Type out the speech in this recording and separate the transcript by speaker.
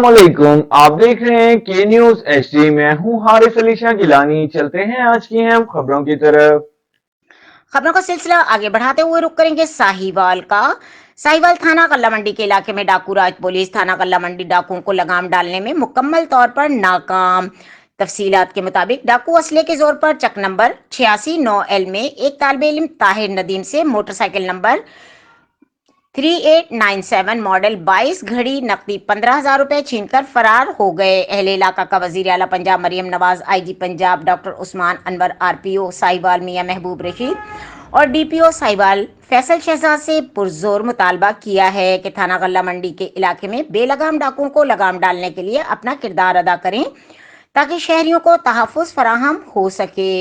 Speaker 1: अस्सलाम वालेकुम। आप देख रहे हैं के न्यूज एचडी। मैं हूं हारिस अली शाह गिलानी। चलते हैं आज की अहम खबरों की तरफ।
Speaker 2: खबरों का सिलसिला आगे बढ़ाते हुए रुक करेंगे साहिवाल का। साहिवाल थाना कल्ला मंडी के इलाके में डाकू राज पुलिस थाना कल्ला मंडी डाकुओं को लगाम डालने में मुकम्मल तौर पर नाकाम। तफसीलात के मुताबिक डाकू असले के जोर पर चक नंबर 86 9L में एक तालिब इल्म ताहिर नदीम से मोटरसाइकिल नंबर 3897 मॉडल 22 घड़ी नकदी 15,000 रुपए छीनकर फरार हो गए। अहले इलाका का वजीर आला Punjab Maryam Nawaz, IG Punjab doctor Usman Anwar, RPO Sahiwal Mian Mehboob Rasheed और डीपीओ साहिवाल फैसल शहजाद से पुरजोर मुतालबा किया है कि थाना गल्ला मंडी के इलाके में बेलगाम डाकुओं को लगाम डालने के लिए अपना किरदार अदा करें ताकि शहरियों को तहफ़्फ़ुज़ फराहम हो सके।